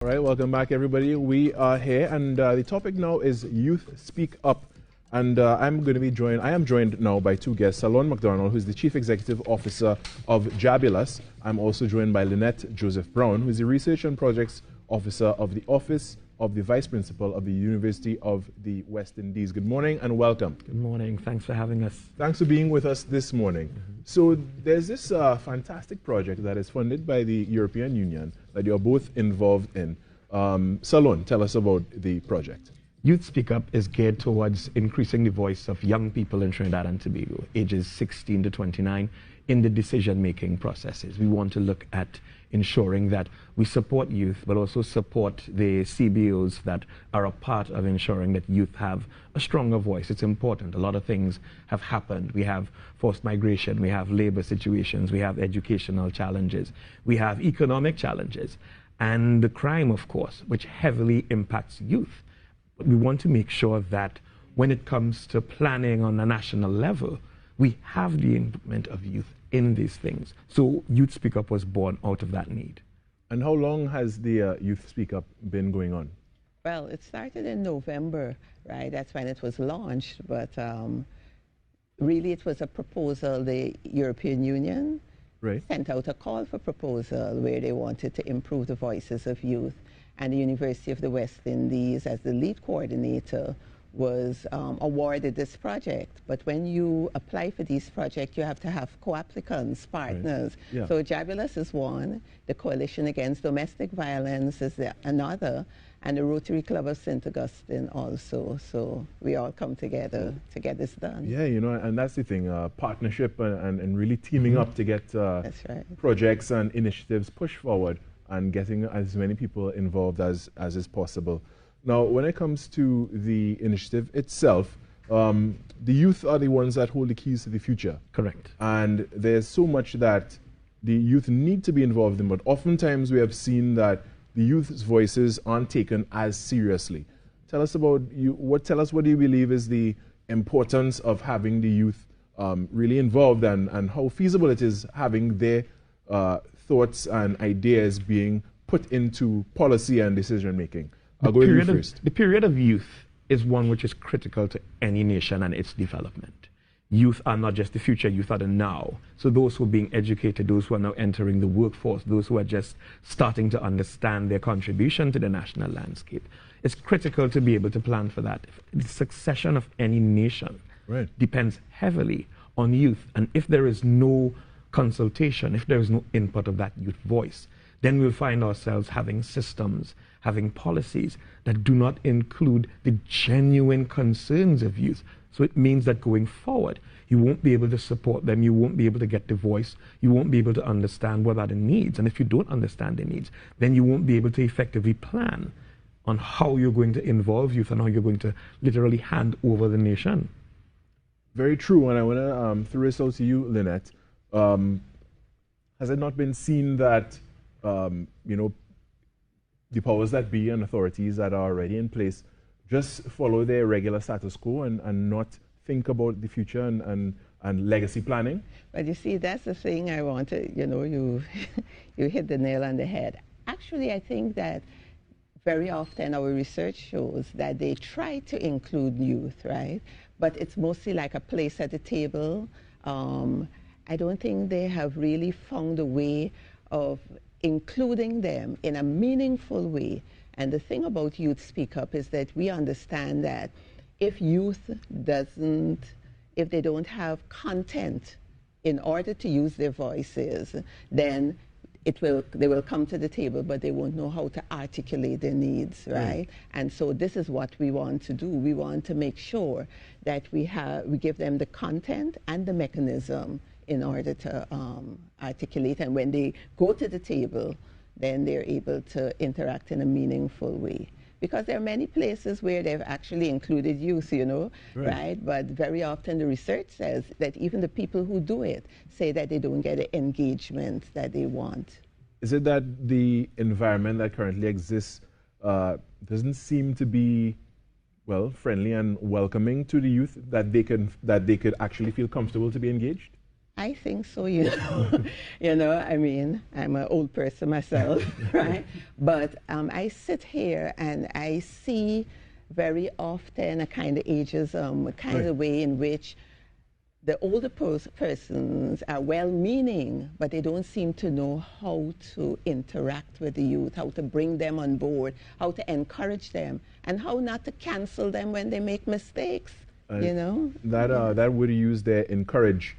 All right, welcome back, everybody. We are here, and the topic now is Youth Speak Up. And I am joined now by two guests, Salon McDonald, who's the Chief Executive Officer of Jabulous. I'm also joined by Lynette Joseph Brown, who is the Research and Projects Officer of the Office of the Vice Principal of the University of the West Indies. Good morning and welcome. Good morning. Thanks for having us. Thanks for being with us this morning. So there's this fantastic project that is funded by the European Union that you're both involved in. Salon, tell us about the project. Youth Speak Up is geared towards increasing the voice of young people in Trinidad and Tobago, ages 16 to 29, in the decision-making processes. We want to look at ensuring that we support youth, but also support the CBOs that are a part of ensuring that youth have a stronger voice. It's important. A lot of things have happened. We have forced migration, we have labor situations, we have educational challenges, we have economic challenges, and the crime, of course, which heavily impacts youth. But we want to make sure that when it comes to planning on a national level, we have the involvement of youth in these things. So Youth Speak Up was born out of that need. And how long has the Youth Speak Up been going on? Well, it started in November, right? That's when it was launched. But really, it was a proposal. The European Union sent out a call for proposal where they wanted to improve the voices of youth. And the University of the West Indies, as the lead coordinator, was awarded this project. But when you apply for these projects, you have to have co-applicants, partners. Yeah. So Jabulous is one, the Coalition Against Domestic Violence is another, and the Rotary Club of St. Augustine also. So we all come together to get this done. Yeah, you know, and that's the thing, partnership and really teaming up to get That's right. projects and initiatives pushed forward and getting as many people involved as is possible. Now, when it comes to the initiative itself, the youth are the ones that hold the keys to the future. Correct. And there's so much that the youth need to be involved in, but oftentimes we have seen that the youth's voices aren't taken as seriously. Tell us about tell us what do you believe is the importance of having the youth really involved, and how feasible it is having their thoughts and ideas being put into policy and decision making. I'll go with you first. The period of youth is one which is critical to any nation and its development. Youth are not just the future, youth are the now. So those who are being educated, those who are now entering the workforce, those who are just starting to understand their contribution to the national landscape. It's critical to be able to plan for that. The succession of any nation depends heavily on youth. And if there is no consultation, if there is no input of that youth voice, then we'll find ourselves having systems, having policies that do not include the genuine concerns of youth. So it means that going forward, you won't be able to support them, you won't be able to get the voice, you won't be able to understand what are the needs. And if you don't understand the needs, then you won't be able to effectively plan on how you're going to involve youth and how you're going to literally hand over the nation. Very true, and I want to throw this out to you, Lynette. Has it not been seen that you know, the powers that be and authorities that are already in place just follow their regular status quo and not think about the future and legacy planning? But you see, that's the thing I wanted, you know, you hit the nail on the head. Actually, I think that very often our research shows that they try to include youth, right? But it's mostly like a place at the table. I don't think they have really found a way of including them in a meaningful way. And the thing about Youth Speak Up is that we understand that if youth if they don't have content in order to use their voices, then they will come to the table, but they won't know how to articulate their needs, right? And so this is what we want to do. We want to make sure that we give them the content and the mechanism in order to articulate. And when they go to the table, then they're able to interact in a meaningful way. Because there are many places where they've actually included youth, you know, right? But very often the research says that even the people who do it say that they don't get the engagement that they want. Is it that the environment that currently exists doesn't seem to be, well, friendly and welcoming to the youth, that they could actually feel comfortable to be engaged? I think so, you know. You know, I mean, I'm an old person myself, right? But I sit here and I see very often a kind of ageism, a kind of way in which the older persons are well-meaning, but they don't seem to know how to interact with the youth, how to bring them on board, how to encourage them, and how not to cancel them when they make mistakes, you know? That word you use there, encourage.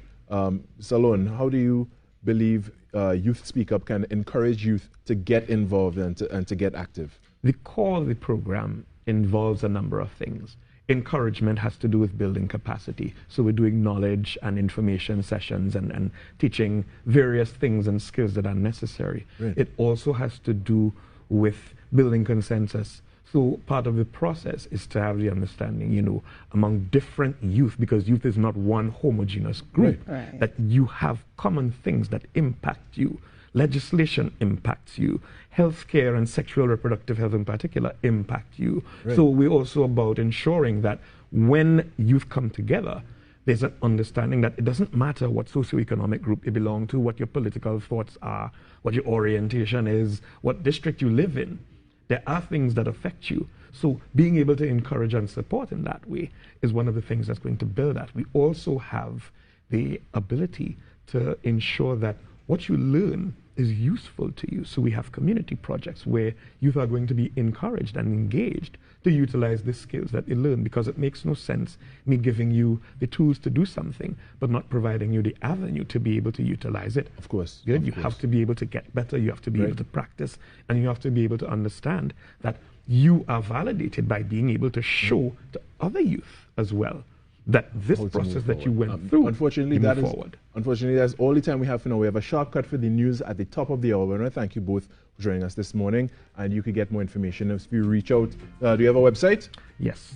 Salon, how do you believe Youth Speak Up can encourage youth to get involved and to get active? The core of the program involves a number of things. Encouragement has to do with building capacity. So we're doing knowledge and information sessions and teaching various things and skills that are necessary. Right. It also has to do with building consensus. So part of the process is to have the understanding, you know, among different youth, because youth is not one homogeneous group, Right. that you have common things that impact you. Legislation impacts you. Healthcare and sexual reproductive health in particular impact you. Right. So we're also about ensuring that when youth come together, there's an understanding that it doesn't matter what socioeconomic group you belong to, what your political thoughts are, what your orientation is, what district you live in. There are things that affect you. So being able to encourage and support in that way is one of the things that's going to build that. We also have the ability to ensure that what you learn is useful to you. So we have community projects where youth are going to be encouraged and engaged to utilize the skills that they learn, because it makes no sense me giving you the tools to do something but not providing you the avenue to be able to utilize it. Of course. Good. Of You course. have to be able to get better, you have to be Right. able to practice, and you have to be able to understand that you are validated by being able to show to other youth as well that this How to process move that you forward. went through, Unfortunately, you that move is forward. unfortunately that's all the time we have for now. We have a sharp cut for the news at the top of the hour. And I thank you both for joining us this morning. And you can get more information if you reach out. Do you have a website? Yes.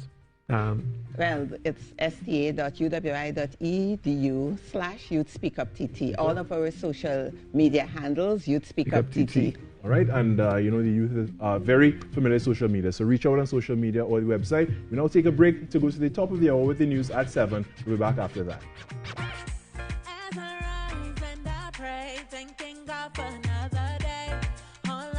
Well, it's sta.uwi.edu/YouthSpeakUpTT. All of our social media handles, Youth Speak Up TT. All right, and you know the youth are very familiar with social media, so reach out on social media or the website. We now take a break to go to the top of the hour with the news at 7. We'll be back after that.